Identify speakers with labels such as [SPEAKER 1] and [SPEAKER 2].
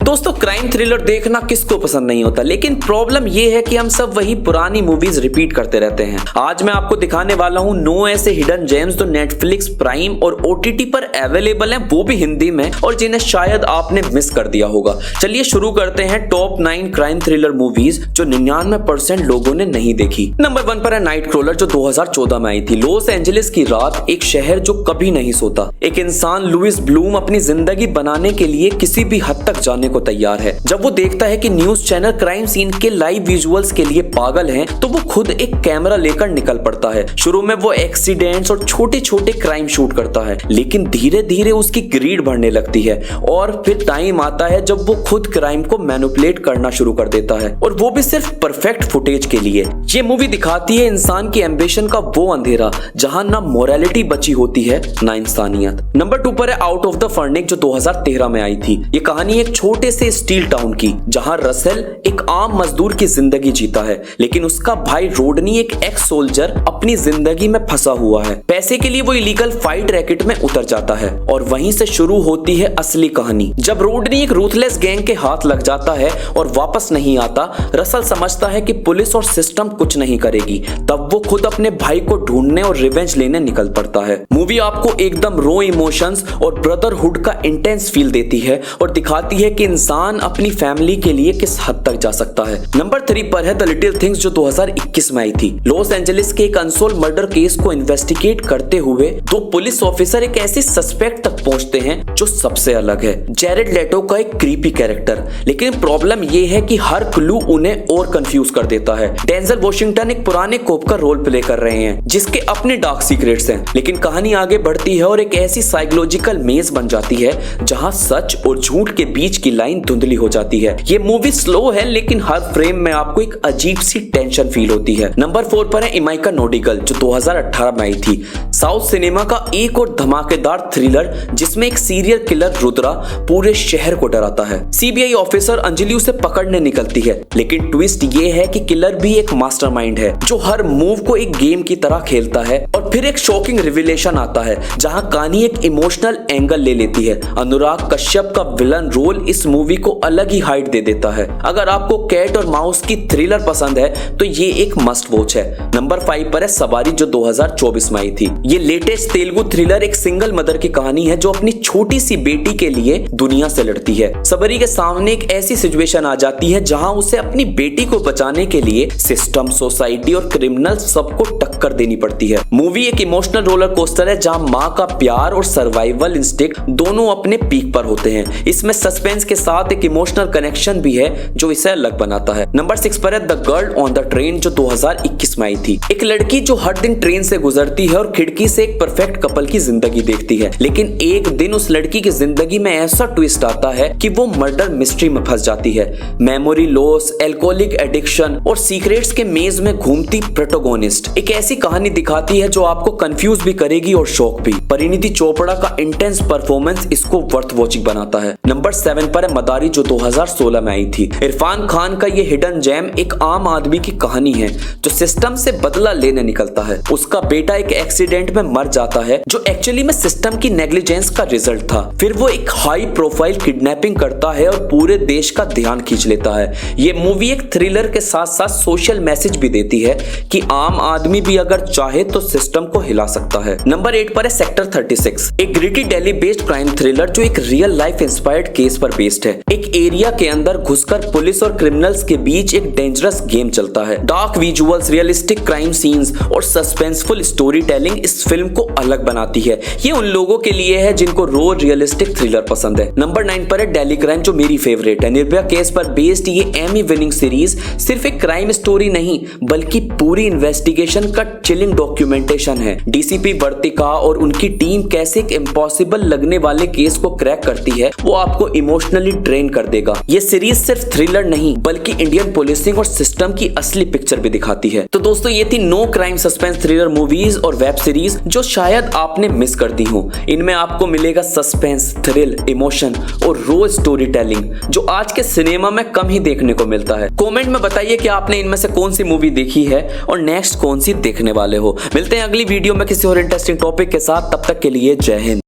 [SPEAKER 1] दोस्तों crime thriller देखना किसको पसंद नहीं होता, लेकिन प्रॉब्लम ये है कि हम सब वही पुरानी मूवीज रिपीट करते रहते हैं। आज मैं आपको दिखाने वाला हूँ 9 ऐसे हिडन जेम्स जो नेटफ्लिक्स, प्राइम और ओटीटी पर अवेलेबल हैं, वो भी हिंदी में, और जिन्हें शायद आपने मिस कर दिया होगा। चलिए शुरू करते हैं टॉप 9 क्राइम थ्रिलर मूवीज जो 99% लोगों ने नहीं देखी। नंबर 1 पर है नाइट क्रॉलर, जो 2014 में आई थी। लॉस एंजलिस की रात, एक शहर जो कभी नहीं सोता। एक इंसान लुइस ब्लूम अपनी जिंदगी बनाने के लिए किसी भी हद तक जाने को तैयार है। जब वो देखता है कि न्यूज चैनल क्राइम सीन के लाइव विजुअल्स के लिए पागल हैं, तो वो खुद एक कैमरा लेकर निकल पड़ता है। शुरू में वो एक्सीडेंट्स और छोटे छोटे क्राइम शूट करता है, लेकिन धीरे धीरे उसकी ग्रीड बढ़ने लगती है और फिर टाइम आता है जब वो खुद क्राइम को मैनिपुलेट करना शुरू कर देता है, और वो भी सिर्फ परफेक्ट फुटेज के लिए। ये मूवी दिखाती है इंसान की एम्बिशन का वो अंधेरा जहां ना मोरालिटी बची होती है ना इंसानियत। नंबर 2 पर है आउट ऑफ द फर्निक, जो 2013 में आई थी। ये कहानी एक छोटे से स्टील टाउन की, जहां रसेल एक आम मजदूर की जिंदगी जीता है, लेकिन उसका भाई रोडनी एक एक्स सोल्जर अपनी जिंदगी में फंसा हुआ है। पैसे के लिए वो इलीगल फाइट रैकेट में उतर जाता है, और वहीं से शुरू होती है असली कहानी। जब रोडनी एक रूथलेस गैंग के हाथ लग जाता है और वापस नहीं आता, रसल समझता है कि पुलिस और सिस्टम कुछ नहीं करेगी। तब वो खुद अपने भाई को ढूंढने और रिवेंज लेने निकल पड़ता है। मूवी आपको एकदम रॉ इमोशंस और ब्रदरहुड का इंटेंस फील देती है और दिखाती है कि इंसान अपनी फैमिली के लिए किस हद तक जा सकता है। नंबर 3 पर है द लिटिल थिंग्स, जो 2021 में आई थी। लॉस एंजलिस के एक अनसोल्व मर्डर केस को इन्वेस्टिगेट करते हुए 2 पुलिस ऑफिसर एक ऐसे सस्पेक्ट तक पहुंचते हैं जो सबसे अलग है। जैरेड लेटो का एक क्रीपी कैरेक्टर, लेकिन प्रॉब्लम ये है कि हर क्लू उन्हें और कंफ्यूज कर देता है। डेंजल वॉशिंगटन एक पुराने कोप का रोल प्ले कर रहे हैं जिसके अपने डार्क सीक्रेट्स हैं, लेकिन कहानी आगे बढ़ती है और एक ऐसी साइकोलॉजिकल मेज बन जाती है जहां सच और झूठ के बीच की लाइन धुंधली हो जाती है। ये मूवी स्लो है, लेकिन हर फ्रेम में आपको एक अजीब सी टेंशन फील होती है। नंबर 4 पर है इमाइका नोडिगल, जो 2018 में आई थी। साउथ सिनेमा का एक और धमाकेदार थ्रिलर जिसमें एक सीरियल किलर रुद्रा पूरे शहर को डराता है। सीबीआई ऑफिसर अंजलि उसे पकड़ने निकलती है, लेकिन ट्विस्ट ये है कि किलर भी एक मास्टरमाइंड है जो हर मूव को एक गेम की तरह खेलता है। और फिर एक शॉकिंग रिविलेशन आता है जहां कहानी एक इमोशनल एंगल ले लेती है। अनुराग कश्यप का विलन रोल इस मूवी को अलग ही हाइट दे देता है। अगर आपको कैट और माउस की थ्रिलर पसंद है तो ये एक मस्ट वॉच है। नंबर 5 पर है सवारी, जो 2024 में आई थी। ये लेटेस्ट तेलुगु थ्रिलर एक सिंगल मदर की कहानी है जो अपनी छोटी सी बेटी के लिए दुनिया से लड़ती है। सबरी के सामने एक ऐसी सिचुएशन आ जाती है जहां उसे अपनी बेटी को बचाने के लिए सिस्टम, सोसाइटी और क्रिमिनल सबको टक्कर देनी पड़ती है। मूवी एक इमोशनल रोलर कोस्टर है जहां माँ का प्यार और सर्वाइवल इंस्टिंक्ट दोनों अपने पीक पर होते हैं। इसमें सस्पेंस के साथ एक इमोशनल कनेक्शन भी है जो इसे अलग बनाता है। नंबर 6 पर है the girl on the train, जो 2021 में आई थी। एक लड़की जो हर दिन ट्रेन से गुजरती है और खिड़की से एक परफेक्ट कपल की जिंदगी देखती है, लेकिन एक दिन उस लड़की की जिंदगी में ऐसा ट्विस्ट आता है कि वो मर्डर मिस्ट्री में फंस जाती है। मेमोरी लॉस, एल्कोहलिक एडिक्शन और सीक्रेट्स के मेज में घूमती प्रोटोगोनिस्ट एक ऐसी कहानी दिखाती है जो आपको कंफ्यूज भी करेगी और शॉक भी। परिणीति चोपड़ा का इंटेंस परफॉर्मेंस इसको वर्थ वॉचिंग बनाता है। नंबर 7 पर है मदारी, जो 2016 में आई थी। इरफान खान का ये हिडन जेम एक आम आदमी की कहानी है जो सिस्टम से बदला लेने निकलता है। उसका बेटा एक एक्सीडेंट में मर जाता है जो एक्चुअली में सिस्टम की नेग्लिजेंस का रिजल्ट था। फिर वो एक हाई प्रोफाइल किडनैपिंग करता है और पूरे देश का ध्यान खींच लेता है। ये मूवी एक थ्रिलर के साथ साथ सोशल मैसेज भी देती है कि आम आदमी भी अगर चाहे तो सिस्टम को हिला सकता है। नंबर 8 पर है सेक्टर 36, एक gritty Delhi based crime thriller जो एक रियल लाइफ इंस्पायर्ड केस पर बेस्ड है। एक एरिया के अंदर घुसकर पुलिस और क्रिमिनल्स के बीच एक डेंजरस गेम चलता है। Dark visuals, realistic crime scenes और सस्पेंसफुल स्टोरी टेलिंग इस फिल्म को अलग बनाती है। ये उन लोगों के लिए है जिनको रो रियलिस्टिक थ्रिलर पसंद है। नंबर 9 पर है दिल्ली क्राइम, जो मेरी फेवरेट है। निर्भया केस पर बेस्ड ये एमी विनिंग सीरीज सिर्फ एक क्राइम स्टोरी नहीं बल्कि पूरी इन्वेस्टिगेशन का चिलिंग डॉक्यूमेंटेशन है। डीसीपी वर्तिका और उनकी टीम कैसे एक इम्पॉसिबल लगने वाले केस को क्रैक करती है वो आपको इमोशनली ड्रेन कर देगा। ये सीरीज सिर्फ थ्रिलर नहीं बल्कि इंडियन पुलिसिंग और सिस्टम की असली पिक्चर भी दिखाती है। तो दोस्तों ये थी 9 क्राइम सस्पेंस थ्रिलर मूवीज और वेब सीरीज जो शायद आपने मिस कर दी हो। इनमें आपको मिलेगा सस्पेंस, थ्रिल, इमोशन और रो स्टोरी टेलिंग जो आज के सिनेमा में कम ही देखने को मिलता है। कमेंट में बताइए कि आपने इनमें से कौन सी मूवी देखी है और नेक्स्ट कौन सी देखने वाले हो। मिलते हैं अगली वीडियो में किसी और इंटरेस्टिंग टॉपिक के साथ, तब तक के लिए जय हिंद।